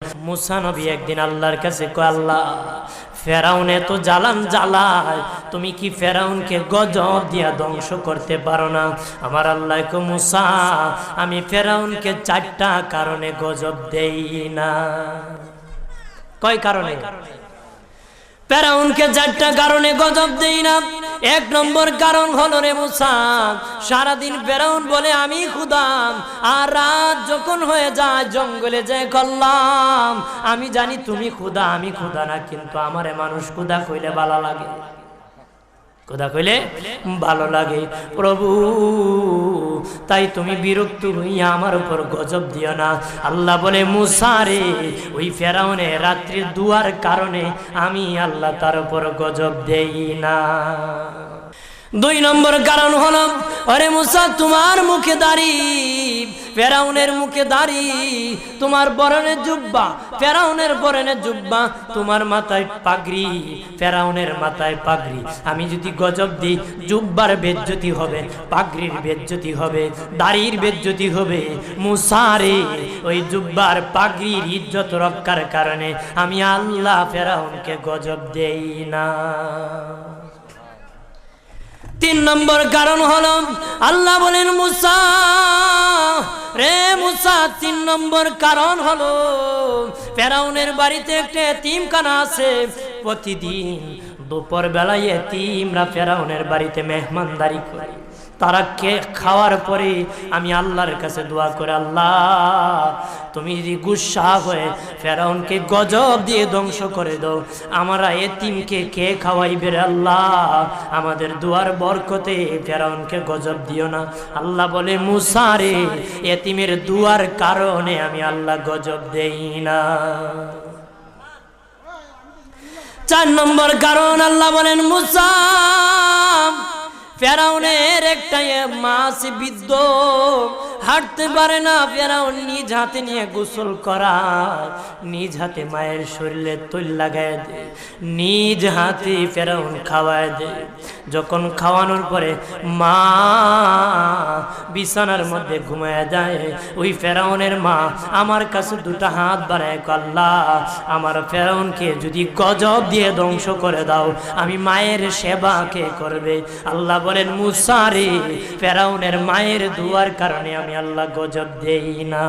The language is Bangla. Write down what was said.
মুসা নবী একদিন আল্লাহর কাছে কয়, আল্লাহ ফেরাউন এত জ্বালান জ্বালায়, তুমি কি ফেরাউনকে গজব দিয়া ধ্বংস করতে পারো না? আমার আল্লাহ কয়, মুসা আমি ফেরাউনকে 4টা কারণে গজব দেই না। কয় কারণে? ফেরাউনকে 4টা কারণে গজব দেই না। 1 নম্বর কারণ হলো, রে মুসা, সারাদিন ফেরাউন বলে আমি খোদা, আর রাত যখন হয়ে যায় জঙ্গলে যায় করলাম আমি জানি তুমি খোদা, আমি খোদা না, কিন্তু আমারে মানুষ খোদা কইলে ভালো লাগে, খোদা কইলে ভালো লাগে। প্রভু তাই তুমি বিরক্ত হইয়া আমার উপর গজব দিও না। আল্লাহ বলে, মুসা রে, ওই ফেরাউনের রাত্রির দুয়ার কারণে আমি আল্লাহ তার উপর গজব দেই না। 2 নম্বর কারণ হলো, আরে মুসা তোমার মুখে দাড়ি, ফেরাউনের মুখে দাড়ি, তোমার বরণের জুব্বা, ফেরাউনের বরণের জুব্বা, তোমার মাথায় পাগড়ি, ফেরাউনের মাথায় পাগড়ি। আমি যদি গজব দিই, জুব্বার বেজ্জতি হবে, পাগড়ির বেজ্জতি হবে, দাড়ির বেজ্জতি হবে। মুসা রে, ওই জুব্বার পাগড়ির ইজ্জত রক্ষার কারণে আমি আল্লাহ ফেরাউনকে গজব দেই না। 3 নম্বর কারণ হলো, আল্লাহ বলেন, মুসা রে মুসা, 3 নম্বর কারণ হলো, ফেরাউনের বাড়িতে একটা এতিমখানা আছে। প্রতিদিন দুপুর বেলায় এতিমরা ফেরাউনের বাড়িতে মেহমানদারি করে। তারা খাওয়ার পরে আমি আল্লাহর কাছে দোয়া করে, আল্লাহ তুমি যদি গুসা হয়ে ফেরাউনকে গজব দিয়ে ধ্বংস করে দাও, আমরা এতিমকে কে খাওয়াইবে রে আল্লাহ, আমাদের দুয়ার বরকতে ফেরাউনকে গজব দিও না। আল্লাহ বলে, মুসা রে, এতিমের দুয়ার কারণে আমি আল্লাহ গজব দেই না। 4 নম্বর কারণ, আল্লাহ বলেন, মুসা ফেরাউনের একটা মাছ বিদ্ধ, হাঁটতে পারে না, ফেরাউন নিজ হাতে নিয়ে গোসল করায়, নিজ হাতে মায়ের শরীরে তৈল লাগায় দেয়, নিজ হাতে ফেরাউন খাওয়ায় দেয়। যখন খাওয়ানোর পরে মা বিছানার মধ্যে ঘুমায় যায়, ওই ফেরাউনের মা আমার কাছে 2টা হাত বাড়ায়, আল্লাহ আমার ফেরাউনকে যদি গজব দিয়ে ধ্বংস করে দাও, আমি মায়ের সেবা কে করবে? আল্লাহ বলেন, মুসা রে, ফেরাউনের মায়ের দুয়ার কারণে আমি আল্লাহ গজব দেই না।